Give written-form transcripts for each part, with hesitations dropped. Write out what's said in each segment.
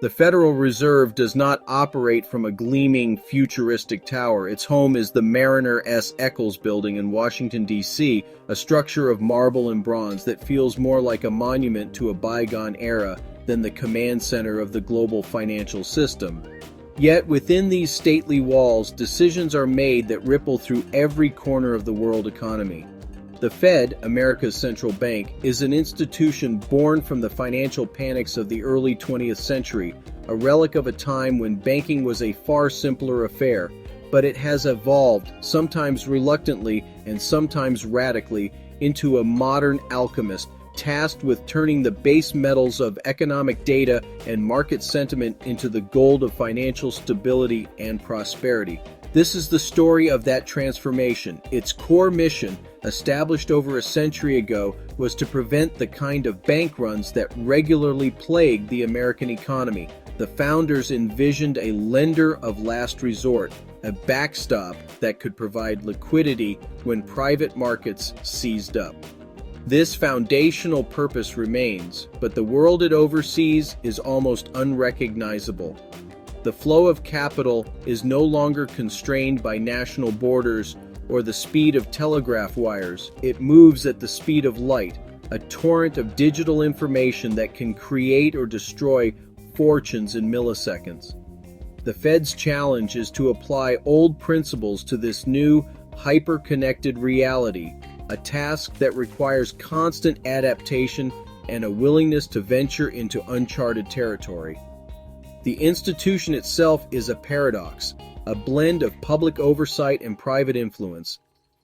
The Federal Reserve does not operate from a gleaming, futuristic tower. Its home is the Mariner S. Eccles Building in Washington, D.C., a structure of marble and bronze that feels more like a monument to a bygone era than the command center of the global financial system. Yet within these stately walls, decisions are made that ripple through every corner of the world economy. The Fed, America's central bank, is an institution born from the financial panics of the early 20th century, a relic of a time when banking was a far simpler affair, but it has evolved, sometimes reluctantly and sometimes radically, into a modern alchemist tasked with turning the base metals of economic data and market sentiment into the gold of financial stability and prosperity. This is the story of that transformation. Its core mission, established over a century ago, was to prevent the kind of bank runs that regularly plagued the American economy. The founders envisioned a lender of last resort, a backstop that could provide liquidity when private markets seized up. This foundational purpose remains, but the world it oversees is almost unrecognizable. The flow of capital is no longer constrained by national borders or the speed of telegraph wires. It moves at the speed of light, a torrent of digital information that can create or destroy fortunes in milliseconds. The Fed's challenge is to apply old principles to this new, hyper-connected reality, a task that requires constant adaptation and a willingness to venture into uncharted territory. The institution itself is a paradox, a blend of public oversight and private influence.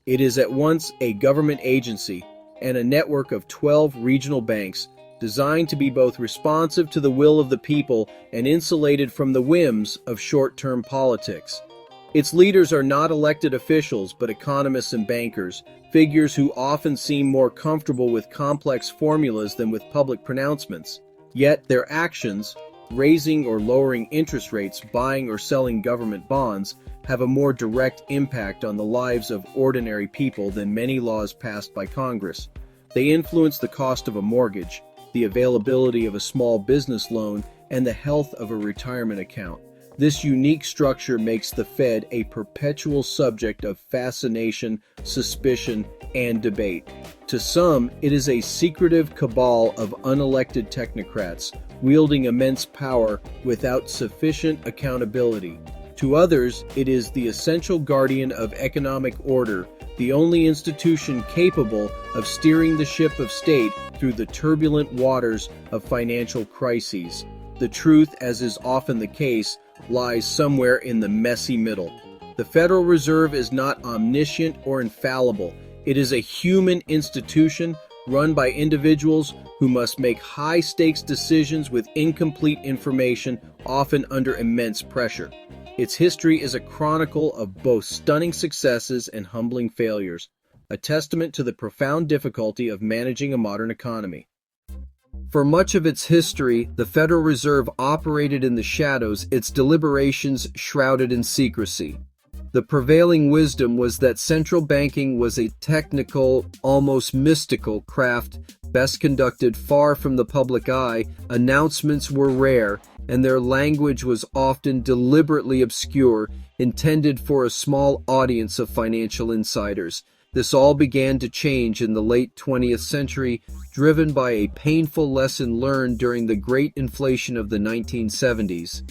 It is at once a government agency and a network of 12 regional banks designed to be both responsive to the will of the people and insulated from the whims of short-term politics. Its leaders are not elected officials, but economists and bankers, figures who often seem more comfortable with complex formulas than with public pronouncements. Yet their actions, raising or lowering interest rates, buying or selling government bonds, have a more direct impact on the lives of ordinary people than many laws passed by Congress. They influence the cost of a mortgage, the availability of a small business loan, and the health of a retirement account. This unique structure makes the Fed a perpetual subject of fascination, suspicion, and debate. To some, it is a secretive cabal of unelected technocrats, wielding immense power without sufficient accountability. To others, it is the essential guardian of economic order, the only institution capable of steering the ship of state through the turbulent waters of financial crises. The truth, as is often the case, lies somewhere in the messy middle. The Federal Reserve is not omniscient or infallible. It is a human institution run by individuals who must make high-stakes decisions with incomplete information, often under immense pressure. Its history is a chronicle of both stunning successes and humbling failures, a testament to the profound difficulty of managing a modern economy. For much of its history, the Federal Reserve operated in the shadows, its deliberations shrouded in secrecy. The prevailing wisdom was that central banking was a technical, almost mystical craft best conducted far from the public eye. Announcements were rare, and their language was often deliberately obscure, intended for a small audience of financial insiders. This all began to change in the late 20th century, driven by a painful lesson learned during the Great Inflation of the 1970s.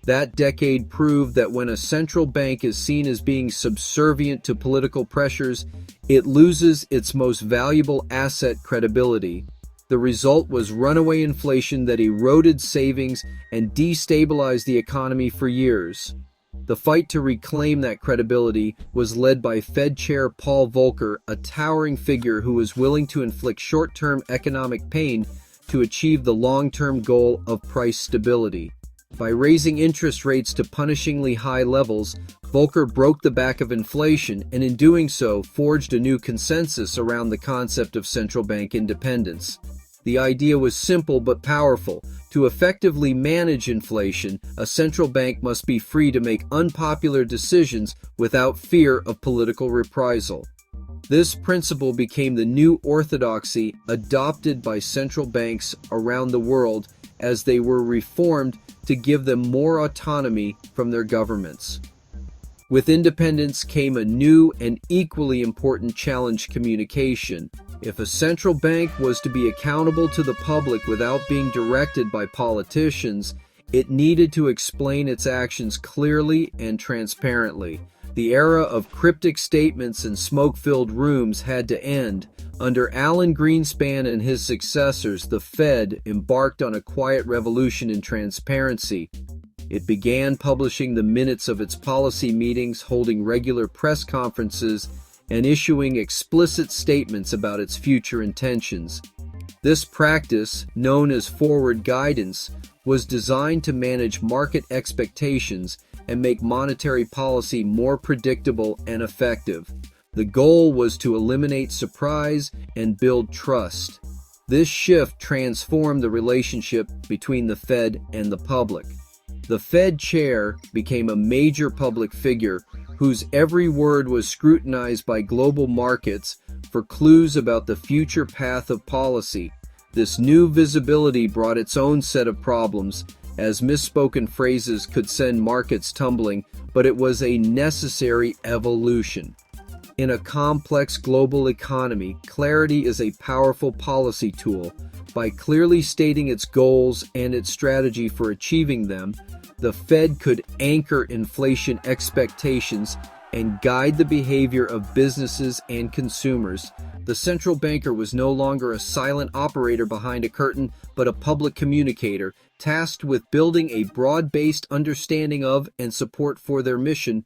That decade proved that when a central bank is seen as being subservient to political pressures, it loses its most valuable asset, credibility. The result was runaway inflation that eroded savings and destabilized the economy for years. The fight to reclaim that credibility was led by Fed Chair Paul Volcker, a towering figure who was willing to inflict short-term economic pain to achieve the long-term goal of price stability. By raising interest rates to punishingly high levels, Volcker broke the back of inflation and in doing so forged a new consensus around the concept of central bank independence. The idea was simple but powerful. To effectively manage inflation, a central bank must be free to make unpopular decisions without fear of political reprisal. This principle became the new orthodoxy adopted by central banks around the world as they were reformed to give them more autonomy from their governments. With independence came a new and equally important challenge: communication. If a central bank was to be accountable to the public without being directed by politicians, it needed to explain its actions clearly and transparently. The era of cryptic statements and smoke-filled rooms had to end. Under Alan Greenspan and his successors, the Fed embarked on a quiet revolution in transparency. It began publishing the minutes of its policy meetings, holding regular press conferences, and issuing explicit statements about its future intentions. This practice, known as forward guidance, was designed to manage market expectations and make monetary policy more predictable and effective. The goal was to eliminate surprise and build trust. This shift transformed the relationship between the Fed and the public. The Fed chair became a major public figure whose every word was scrutinized by global markets for clues about the future path of policy. This new visibility brought its own set of problems, as misspoken phrases could send markets tumbling, but it was a necessary evolution. In a complex global economy, clarity is a powerful policy tool. By clearly stating its goals and its strategy for achieving them, the Fed could anchor inflation expectations and guide the behavior of businesses and consumers. The central banker was no longer a silent operator behind a curtain, but a public communicator, tasked with building a broad-based understanding of and support for their mission.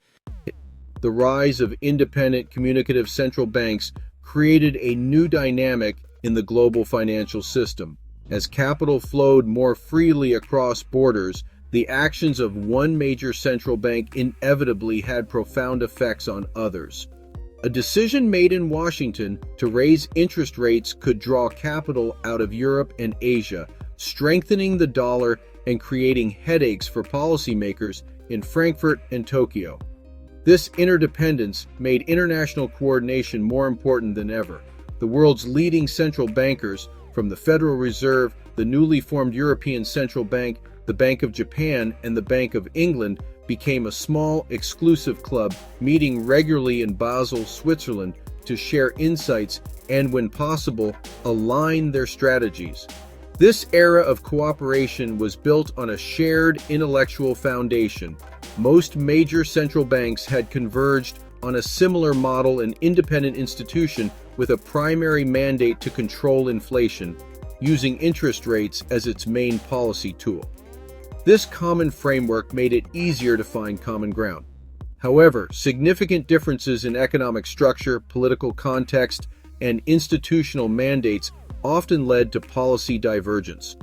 The rise of independent communicative central banks created a new dynamic in the global financial system. As capital flowed more freely across borders, the actions of one major central bank inevitably had profound effects on others. A decision made in Washington to raise interest rates could draw capital out of Europe and Asia, strengthening the dollar and creating headaches for policymakers in Frankfurt and Tokyo. This interdependence made international coordination more important than ever. The world's leading central bankers, from the Federal Reserve, the newly formed European Central Bank, the Bank of Japan, and the Bank of England, became a small, exclusive club, meeting regularly in Basel, Switzerland, to share insights and, when possible, align their strategies. This era of cooperation was built on a shared intellectual foundation. Most major central banks had converged on a similar model: an independent institution with a primary mandate to control inflation, using interest rates as its main policy tool. This common framework made it easier to find common ground. However, significant differences in economic structure, political context, and institutional mandates often led to policy divergence.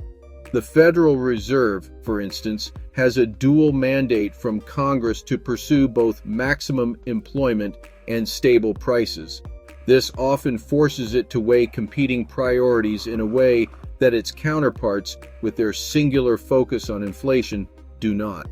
The Federal Reserve, for instance, has a dual mandate from Congress to pursue both maximum employment and stable prices. This often forces it to weigh competing priorities in a way that its counterparts, with their singular focus on inflation, do not.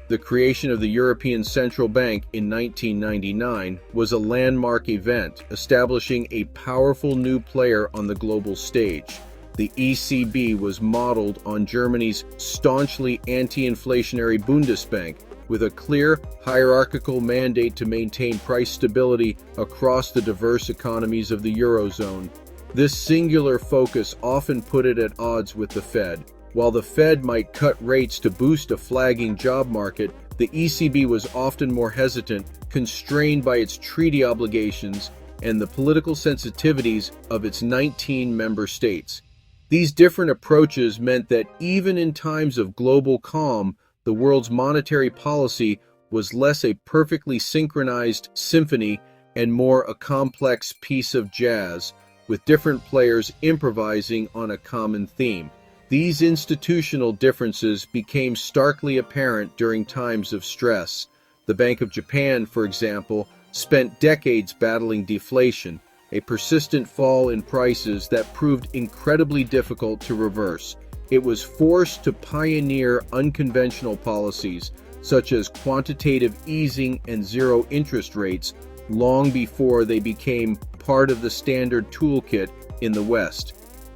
The creation of the European Central Bank in 1999 was a landmark event, establishing a powerful new player on the global stage. The ECB was modeled on Germany's staunchly anti-inflationary Bundesbank, with a clear, hierarchical mandate to maintain price stability across the diverse economies of the Eurozone. This singular focus often put it at odds with the Fed. While the Fed might cut rates to boost a flagging job market, the ECB was often more hesitant, constrained by its treaty obligations and the political sensitivities of its 19 member states. These different approaches meant that even in times of global calm, the world's monetary policy was less a perfectly synchronized symphony and more a complex piece of jazz, with different players improvising on a common theme. These institutional differences became starkly apparent during times of stress. The Bank of Japan, for example, spent decades battling deflation, a persistent fall in prices that proved incredibly difficult to reverse. It was forced to pioneer unconventional policies, such as quantitative easing and zero interest rates, long before they became part of the standard toolkit in the West.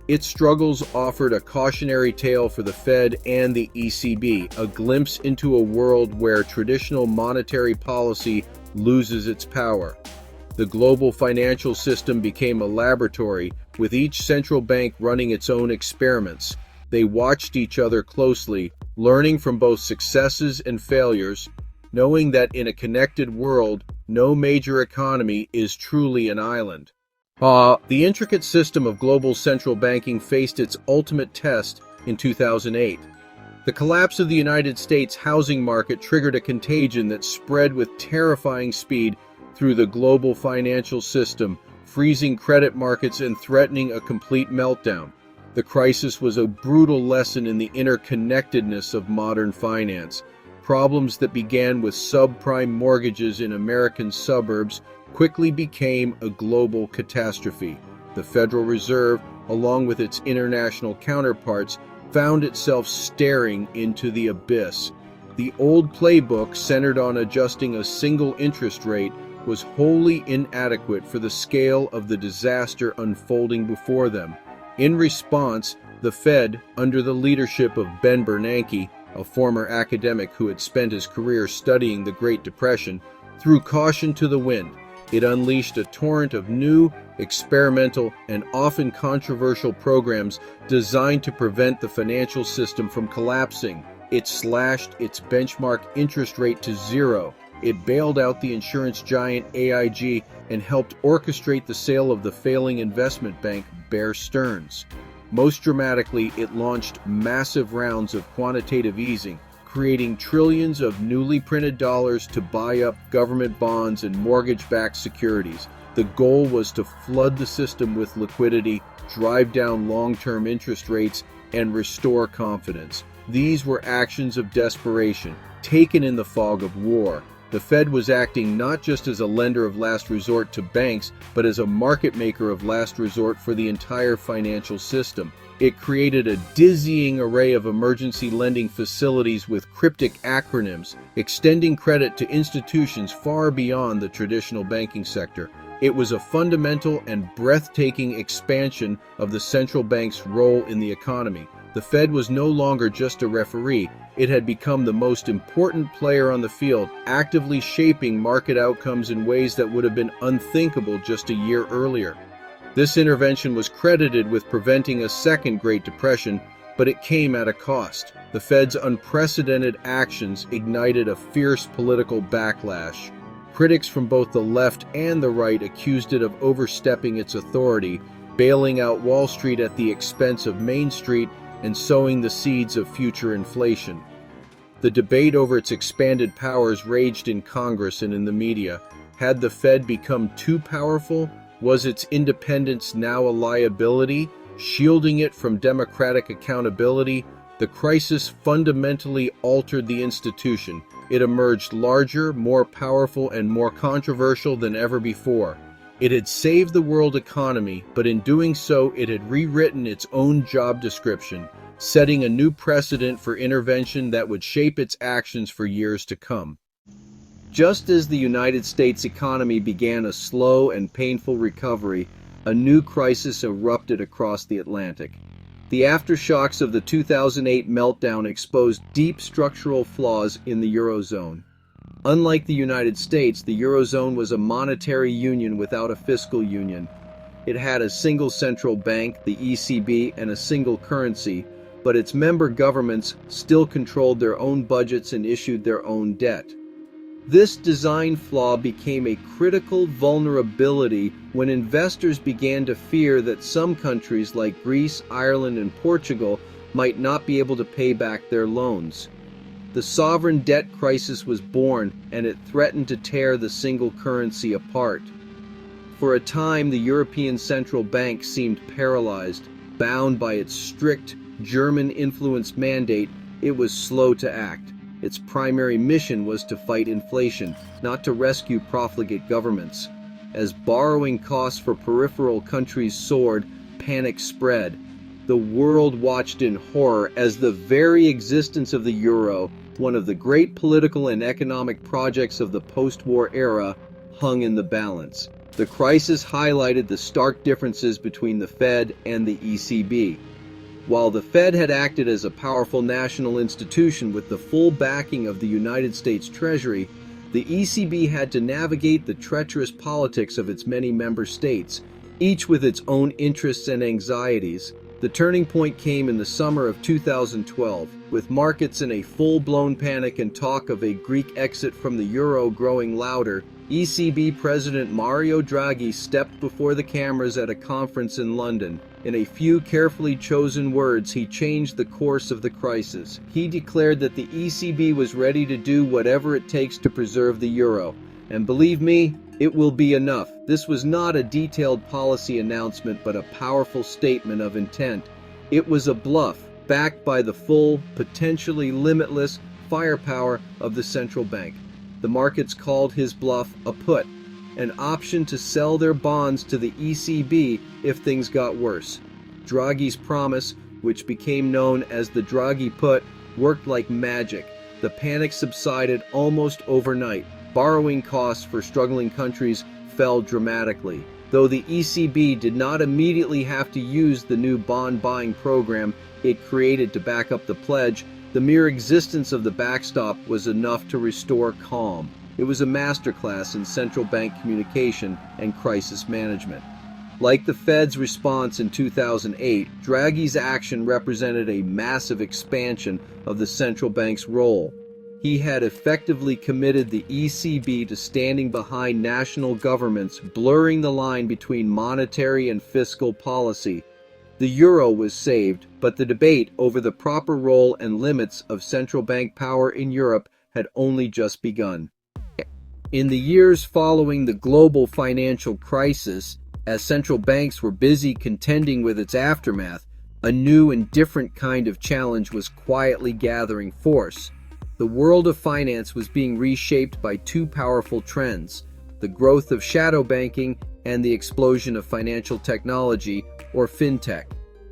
Its struggles offered a cautionary tale for the Fed and the ECB, a glimpse into a world where traditional monetary policy loses its power. The global financial system became a laboratory, with each central bank running its own experiments. They watched each other closely, learning from both successes and failures, knowing that in a connected world, no major economy is truly an island. The intricate system of global central banking faced its ultimate test in 2008. The collapse of the United States housing market triggered a contagion that spread with terrifying speed through the global financial system, freezing credit markets and threatening a complete meltdown. The crisis was a brutal lesson in the interconnectedness of modern finance. Problems that began with subprime mortgages in American suburbs quickly became a global catastrophe. The Federal Reserve, along with its international counterparts, found itself staring into the abyss. The old playbook, centered on adjusting a single interest rate, was wholly inadequate for the scale of the disaster unfolding before them. In response, the Fed, under the leadership of Ben Bernanke, a former academic who had spent his career studying the Great Depression, threw caution to the wind. It unleashed a torrent of new, experimental, and often controversial programs designed to prevent the financial system from collapsing. It slashed its benchmark interest rate to zero. It bailed out the insurance giant AIG and helped orchestrate the sale of the failing investment bank Bear Stearns. Most dramatically, it launched massive rounds of quantitative easing, creating trillions of newly printed dollars to buy up government bonds and mortgage-backed securities. The goal was to flood the system with liquidity, drive down long-term interest rates, and restore confidence. These were actions of desperation, taken in the fog of war. The Fed was acting not just as a lender of last resort to banks, but as a market maker of last resort for the entire financial system. It created a dizzying array of emergency lending facilities with cryptic acronyms, extending credit to institutions far beyond the traditional banking sector. It was a fundamental and breathtaking expansion of the central bank's role in the economy. The Fed was no longer just a referee. It had become the most important player on the field, actively shaping market outcomes in ways that would have been unthinkable just a year earlier. This intervention was credited with preventing a second Great Depression, but it came at a cost. The Fed's unprecedented actions ignited a fierce political backlash. Critics from both the left and the right accused it of overstepping its authority, bailing out Wall Street at the expense of Main Street, and sowing the seeds of future inflation. The debate over its expanded powers raged in Congress and in the media. Had the Fed become too powerful? Was its independence now a liability, shielding it from democratic accountability? The crisis fundamentally altered the institution. It emerged larger, more powerful, and more controversial than ever before. It had saved the world economy, but in doing so, it had rewritten its own job description, setting a new precedent for intervention that would shape its actions for years to come. Just as the United States economy began a slow and painful recovery, a new crisis erupted across the Atlantic. The aftershocks of the 2008 meltdown exposed deep structural flaws in the Eurozone. Unlike the United States, the Eurozone was a monetary union without a fiscal union. It had a single central bank, the ECB, and a single currency, but its member governments still controlled their own budgets and issued their own debt. This design flaw became a critical vulnerability when investors began to fear that some countries like Greece, Ireland, and Portugal might not be able to pay back their loans. The sovereign debt crisis was born, and it threatened to tear the single currency apart. For a time, the European Central Bank seemed paralyzed. Bound by its strict, German-influenced mandate, it was slow to act. Its primary mission was to fight inflation, not to rescue profligate governments. As borrowing costs for peripheral countries soared, panic spread. The world watched in horror as the very existence of the euro, one of the great political and economic projects of the post-war era, hung in the balance. The crisis highlighted the stark differences between the Fed and the ECB. While the Fed had acted as a powerful national institution with the full backing of the United States Treasury, the ECB had to navigate the treacherous politics of its many member states, each with its own interests and anxieties. The turning point came in the summer of 2012, with markets in a full-blown panic and talk of a Greek exit from the euro growing louder. ECB President Mario Draghi stepped before the cameras at a conference in London. In a few carefully chosen words, he changed the course of the crisis. He declared that the ECB was ready to do whatever it takes to preserve the euro. And believe me, it will be enough. This was not a detailed policy announcement, but a powerful statement of intent. It was a bluff, backed by the full, potentially limitless firepower of the central bank. The markets called his bluff a put, an option to sell their bonds to the ECB if things got worse. Draghi's promise, which became known as the Draghi put, worked like magic. The panic subsided almost overnight. Borrowing costs for struggling countries fell dramatically. Though the ECB did not immediately have to use the new bond buying program it created to back up the pledge, the mere existence of the backstop was enough to restore calm. It was a masterclass in central bank communication and crisis management. Like the Fed's response in 2008, Draghi's action represented a massive expansion of the central bank's role. He had effectively committed the ECB to standing behind national governments, blurring the line between monetary and fiscal policy. The euro was saved, but the debate over the proper role and limits of central bank power in Europe had only just begun. In the years following the global financial crisis, as central banks were busy contending with its aftermath, a new and different kind of challenge was quietly gathering force. The world of finance was being reshaped by two powerful trends: the growth of shadow banking and the explosion of financial technology, or fintech.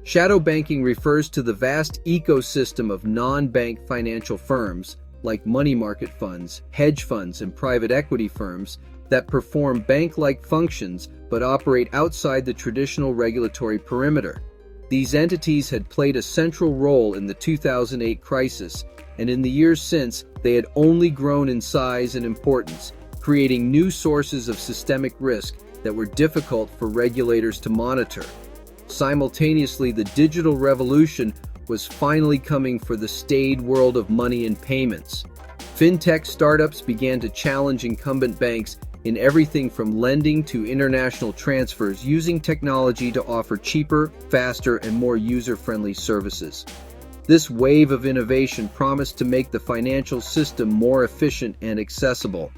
Shadow banking refers to the vast ecosystem of non-bank financial firms, like money market funds, hedge funds, and private equity firms, that perform bank-like functions but operate outside the traditional regulatory perimeter. These entities had played a central role in the 2008 crisis, and in the years since, they had only grown in size and importance, creating new sources of systemic risk that were difficult for regulators to monitor. Simultaneously, the digital revolution was finally coming for the staid world of money and payments. Fintech startups began to challenge incumbent banks in everything from lending to international transfers, using technology to offer cheaper, faster, and more user-friendly services. This wave of innovation promised to make the financial system more efficient and accessible.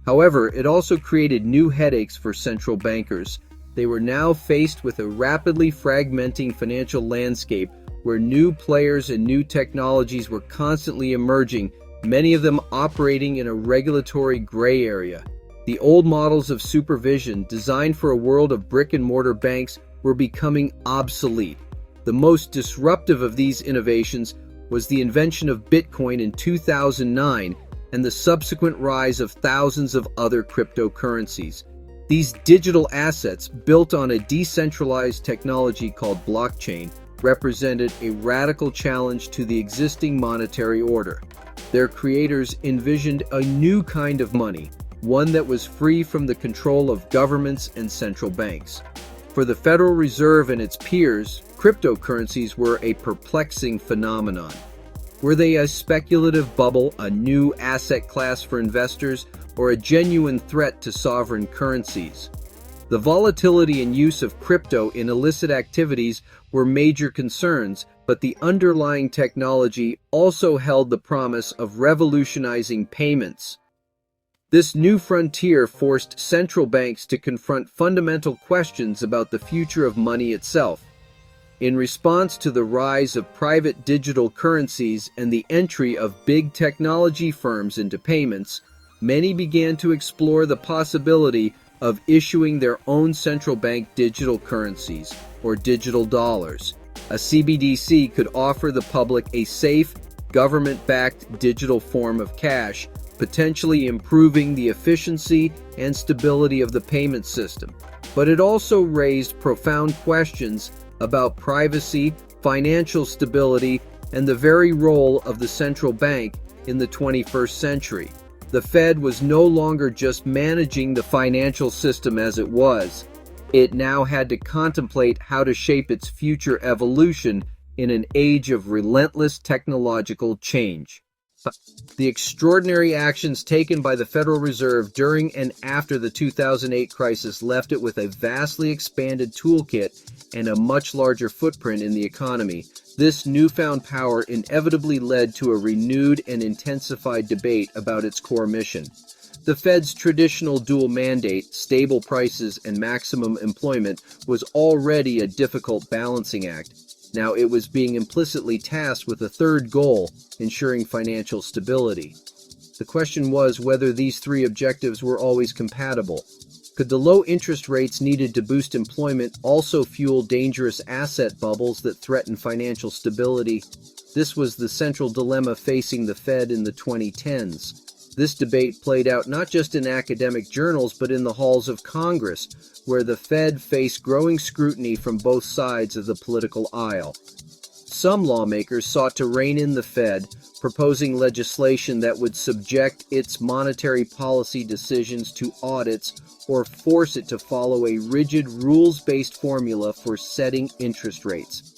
However, it also created new headaches for central bankers. They were now faced with a rapidly fragmenting financial landscape where new players and new technologies were constantly emerging, many of them operating in a regulatory gray area. The old models of supervision, designed for a world of brick-and-mortar banks, were becoming obsolete. The most disruptive of these innovations was the invention of Bitcoin in 2009 and the subsequent rise of thousands of other cryptocurrencies. These digital assets, built on a decentralized technology called blockchain, represented a radical challenge to the existing monetary order. Their creators envisioned a new kind of money, one that was free from the control of governments and central banks. For the Federal Reserve and its peers, cryptocurrencies were a perplexing phenomenon. Were they a speculative bubble, a new asset class for investors, or a genuine threat to sovereign currencies? The volatility and use of crypto in illicit activities were major concerns, but the underlying technology also held the promise of revolutionizing payments. This new frontier forced central banks to confront fundamental questions about the future of money itself. In response to the rise of private digital currencies and the entry of big technology firms into payments, many began to explore the possibility of issuing their own central bank digital currencies, or digital dollars. A CBDC could offer the public a safe, government-backed digital form of cash, potentially improving the efficiency and stability of the payment system. But it also raised profound questions about privacy, financial stability, and the very role of the central bank in the 21st century. The Fed was no longer just managing the financial system as it was. It now had to contemplate how to shape its future evolution in an age of relentless technological change. The extraordinary actions taken by the Federal Reserve during and after the 2008 crisis left it with a vastly expanded toolkit and a much larger footprint in the economy. This newfound power inevitably led to a renewed and intensified debate about its core mission. The Fed's traditional dual mandate, stable prices and maximum employment, was already a difficult balancing act. Now it was being implicitly tasked with a third goal, ensuring financial stability. The question was whether these three objectives were always compatible. Could the low interest rates needed to boost employment also fuel dangerous asset bubbles that threaten financial stability? This was the central dilemma facing the Fed in the 2010s. This debate played out not just in academic journals but in the halls of Congress, where the Fed faced growing scrutiny from both sides of the political aisle. Some lawmakers sought to rein in the Fed, proposing legislation that would subject its monetary policy decisions to audits or force it to follow a rigid rules-based formula for setting interest rates.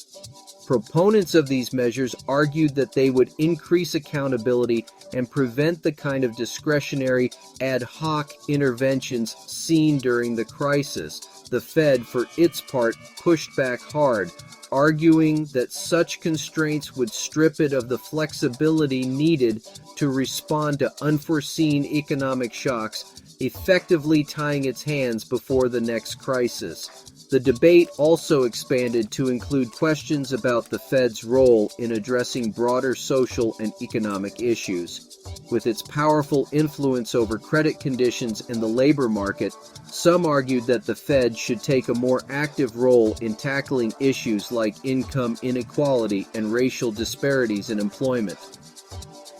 Proponents of these measures argued that they would increase accountability and prevent the kind of discretionary, ad hoc interventions seen during the crisis. The Fed, for its part, pushed back hard, arguing that such constraints would strip it of the flexibility needed to respond to unforeseen economic shocks, effectively tying its hands before the next crisis. The debate also expanded to include questions about the Fed's role in addressing broader social and economic issues. With its powerful influence over credit conditions and the labor market, some argued that the Fed should take a more active role in tackling issues like income inequality and racial disparities in employment.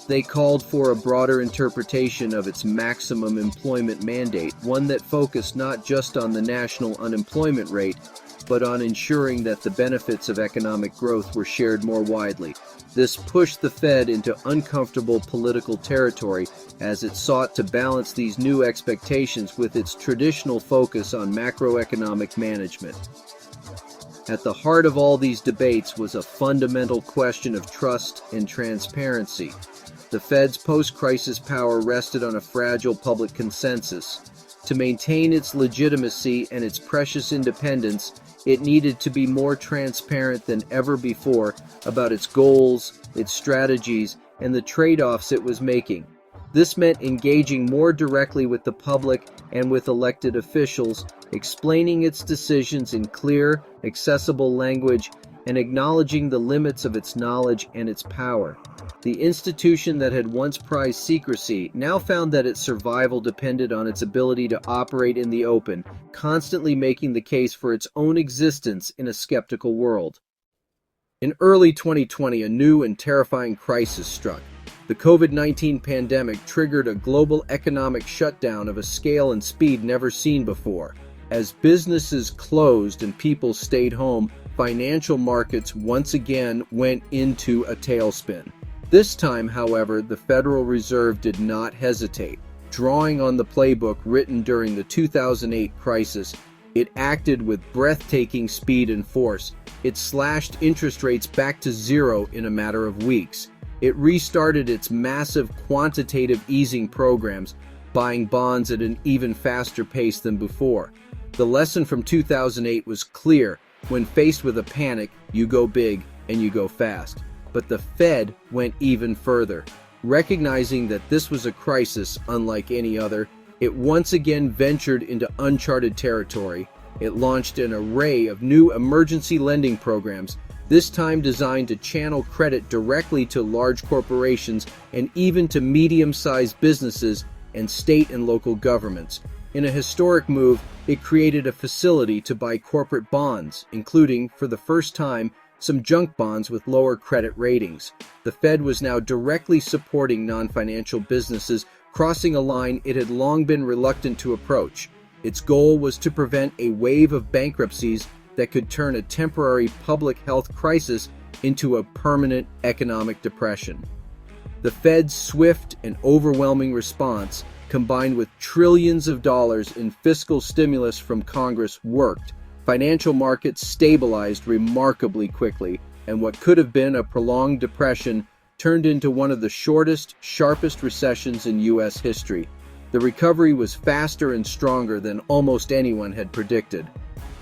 They called for a broader interpretation of its maximum employment mandate, one that focused not just on the national unemployment rate, but on ensuring that the benefits of economic growth were shared more widely. This pushed the Fed into uncomfortable political territory as it sought to balance these new expectations with its traditional focus on macroeconomic management. At the heart of all these debates was a fundamental question of trust and transparency. The Fed's post-crisis power rested on a fragile public consensus. To maintain its legitimacy and its precious independence, it needed to be more transparent than ever before about its goals, its strategies, and the trade-offs it was making. This meant engaging more directly with the public and with elected officials, explaining its decisions in clear, accessible language, and acknowledging the limits of its knowledge and its power. The institution that had once prized secrecy now found that its survival depended on its ability to operate in the open, constantly making the case for its own existence in a skeptical world. In early 2020, a new and terrifying crisis struck. The COVID-19 pandemic triggered a global economic shutdown of a scale and speed never seen before. As businesses closed and people stayed home, financial markets once again went into a tailspin. This time, however, the Federal Reserve did not hesitate. Drawing on the playbook written during the 2008 crisis, it acted with breathtaking speed and force. It slashed interest rates back to zero in a matter of weeks. It restarted its massive quantitative easing programs, buying bonds at an even faster pace than before. The lesson from 2008 was clear. When faced with a panic, you go big and you go fast. But the Fed went even further. Recognizing that this was a crisis unlike any other, it once again ventured into uncharted territory. It launched an array of new emergency lending programs, this time designed to channel credit directly to large corporations and even to medium-sized businesses and state and local governments. In a historic move, it created a facility to buy corporate bonds, including, for the first time, some junk bonds with lower credit ratings. The Fed was now directly supporting non-financial businesses, crossing a line it had long been reluctant to approach. Its goal was to prevent a wave of bankruptcies that could turn a temporary public health crisis into a permanent economic depression. The Fed's swift and overwhelming response, combined with trillions of dollars in fiscal stimulus from Congress, worked. Financial markets stabilized remarkably quickly, and what could have been a prolonged depression turned into one of the shortest, sharpest recessions in U.S. history. The recovery was faster and stronger than almost anyone had predicted.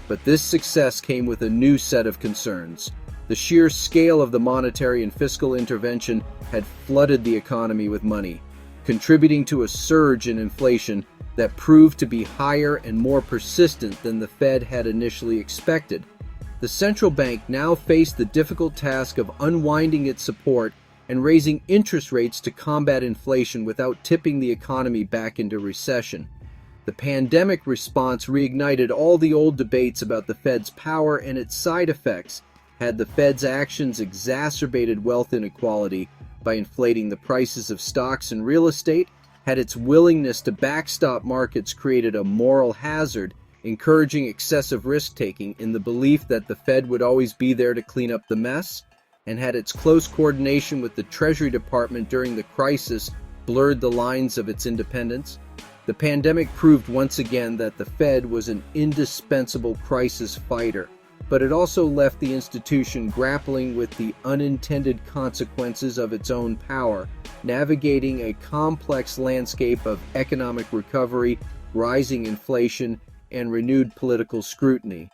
But this success came with a new set of concerns. The sheer scale of the monetary and fiscal intervention had flooded the economy with money, contributing to a surge in inflation that proved to be higher and more persistent than the Fed had initially expected. The central bank now faced the difficult task of unwinding its support and raising interest rates to combat inflation without tipping the economy back into recession. The pandemic response reignited all the old debates about the Fed's power and its side effects. Had the Fed's actions exacerbated wealth inequality by inflating the prices of stocks and real estate? Had its willingness to backstop markets created a moral hazard, encouraging excessive risk-taking in the belief that the Fed would always be there to clean up the mess? And had its close coordination with the Treasury Department during the crisis blurred the lines of its independence? The pandemic proved once again that the Fed was an indispensable crisis fighter, but it also left the institution grappling with the unintended consequences of its own power, navigating a complex landscape of economic recovery, rising inflation, and renewed political scrutiny.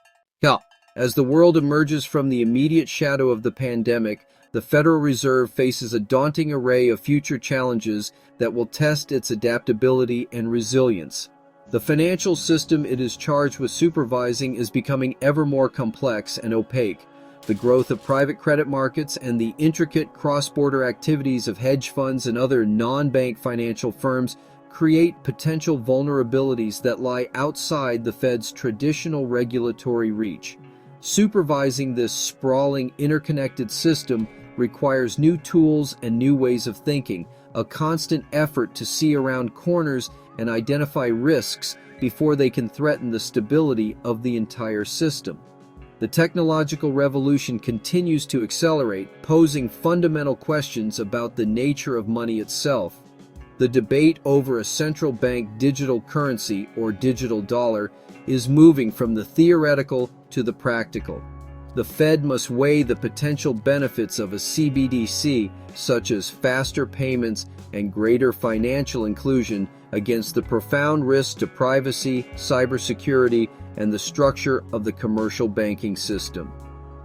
As the world emerges from the immediate shadow of the pandemic, the Federal Reserve faces a daunting array of future challenges that will test its adaptability and resilience. The financial system it is charged with supervising is becoming ever more complex and opaque. The growth of private credit markets and the intricate cross-border activities of hedge funds and other non-bank financial firms create potential vulnerabilities that lie outside the Fed's traditional regulatory reach. Supervising this sprawling, interconnected system requires new tools and new ways of thinking, a constant effort to see around corners and identify risks before they can threaten the stability of the entire system. The technological revolution continues to accelerate, posing fundamental questions about the nature of money itself. The debate over a central bank digital currency, or digital dollar, is moving from the theoretical to the practical. The Fed must weigh the potential benefits of a CBDC, such as faster payments and greater financial inclusion, against the profound risks to privacy, cybersecurity, and the structure of the commercial banking system.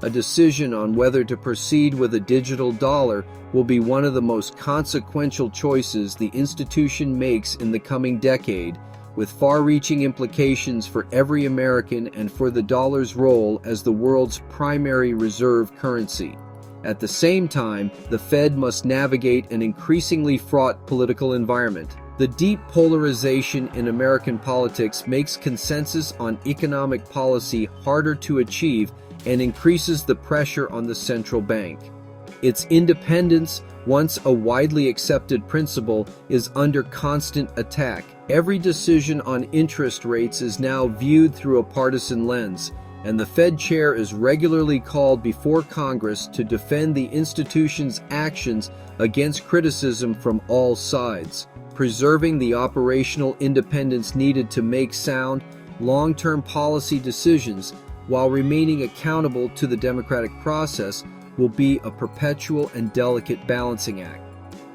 A decision on whether to proceed with a digital dollar will be one of the most consequential choices the institution makes in the coming decade, with far-reaching implications for every American and for the dollar's role as the world's primary reserve currency. At the same time, the Fed must navigate an increasingly fraught political environment. The deep polarization in American politics makes consensus on economic policy harder to achieve and increases the pressure on the central bank. Its independence, once a widely accepted principle, is under constant attack. Every decision on interest rates is now viewed through a partisan lens, and the Fed chair is regularly called before Congress to defend the institution's actions against criticism from all sides. Preserving the operational independence needed to make sound, long-term policy decisions while remaining accountable to the democratic process will be a perpetual and delicate balancing act.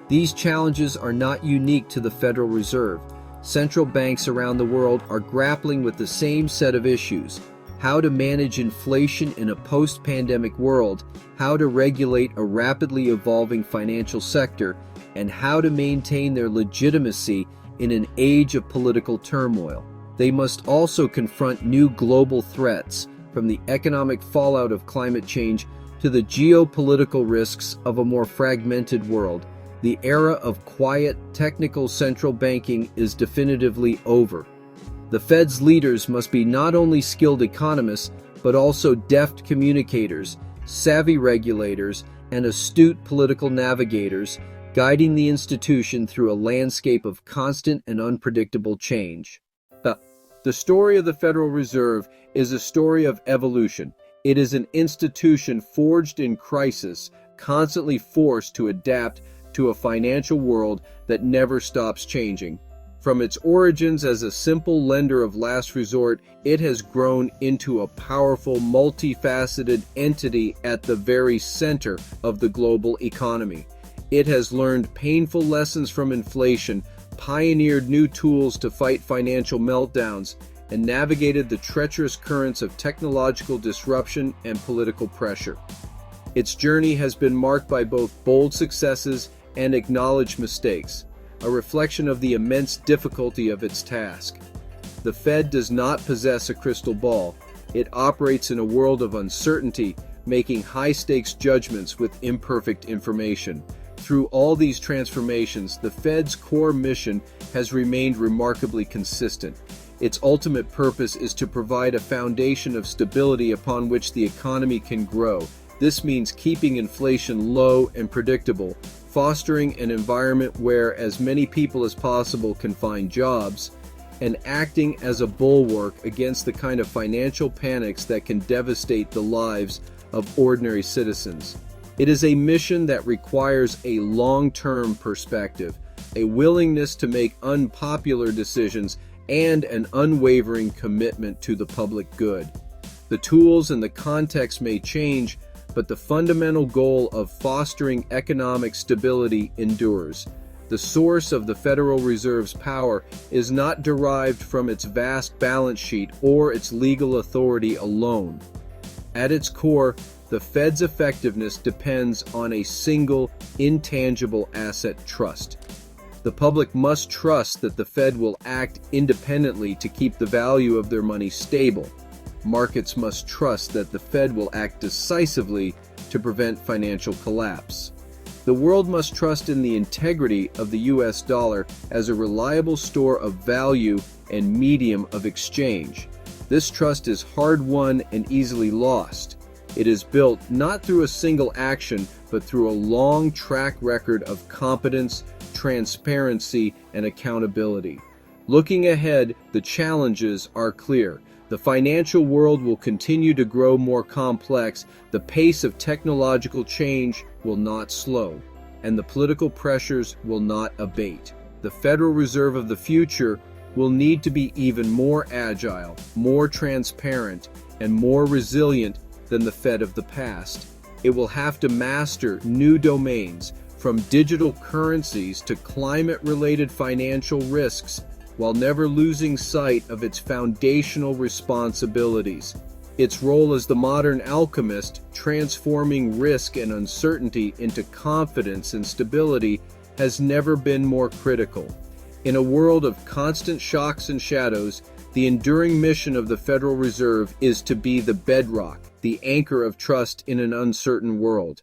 These challenges are not unique to the Federal Reserve. Central banks around the world are grappling with the same set of issues: how to manage inflation in a post-pandemic world, how to regulate a rapidly evolving financial sector, and how to maintain their legitimacy in an age of political turmoil. They must also confront new global threats, from the economic fallout of climate change to the geopolitical risks of a more fragmented world. The era of quiet, technical central banking is definitively over. The Fed's leaders must be not only skilled economists, but also deft communicators, savvy regulators, and astute political navigators, guiding the institution through a landscape of constant and unpredictable change. The story of the Federal Reserve is a story of evolution. It is an institution forged in crisis, constantly forced to adapt to a financial world that never stops changing. From its origins as a simple lender of last resort, it has grown into a powerful, multifaceted entity at the very center of the global economy. It has learned painful lessons from inflation, pioneered new tools to fight financial meltdowns, and navigated the treacherous currents of technological disruption and political pressure. Its journey has been marked by both bold successes and acknowledged mistakes, a reflection of the immense difficulty of its task. The Fed does not possess a crystal ball. It operates in a world of uncertainty, making high-stakes judgments with imperfect information. Through all these transformations, the Fed's core mission has remained remarkably consistent. Its ultimate purpose is to provide a foundation of stability upon which the economy can grow. This means keeping inflation low and predictable, fostering an environment where as many people as possible can find jobs, and acting as a bulwark against the kind of financial panics that can devastate the lives of ordinary citizens. It is a mission that requires a long-term perspective, a willingness to make unpopular decisions, and an unwavering commitment to the public good. The tools and the context may change, but the fundamental goal of fostering economic stability endures. The source of the Federal Reserve's power is not derived from its vast balance sheet or its legal authority alone. At its core, the Fed's effectiveness depends on a single, intangible asset: trust. The public must trust that the Fed will act independently to keep the value of their money stable. Markets must trust that the Fed will act decisively to prevent financial collapse. The world must trust in the integrity of the US dollar as a reliable store of value and medium of exchange. This trust is hard-won and easily lost. It is built not through a single action, but through a long track record of competence, transparency, and accountability. Looking ahead, the challenges are clear. The financial world will continue to grow more complex, the pace of technological change will not slow, and the political pressures will not abate. The Federal Reserve of the future will need to be even more agile, more transparent, and more resilient than the Fed of the past. It will have to master new domains, from digital currencies to climate-related financial risks, while never losing sight of its foundational responsibilities. Its role as the modern alchemist, transforming risk and uncertainty into confidence and stability, has never been more critical. In a world of constant shocks and shadows, the enduring mission of the Federal Reserve is to be the bedrock, the anchor of trust in an uncertain world.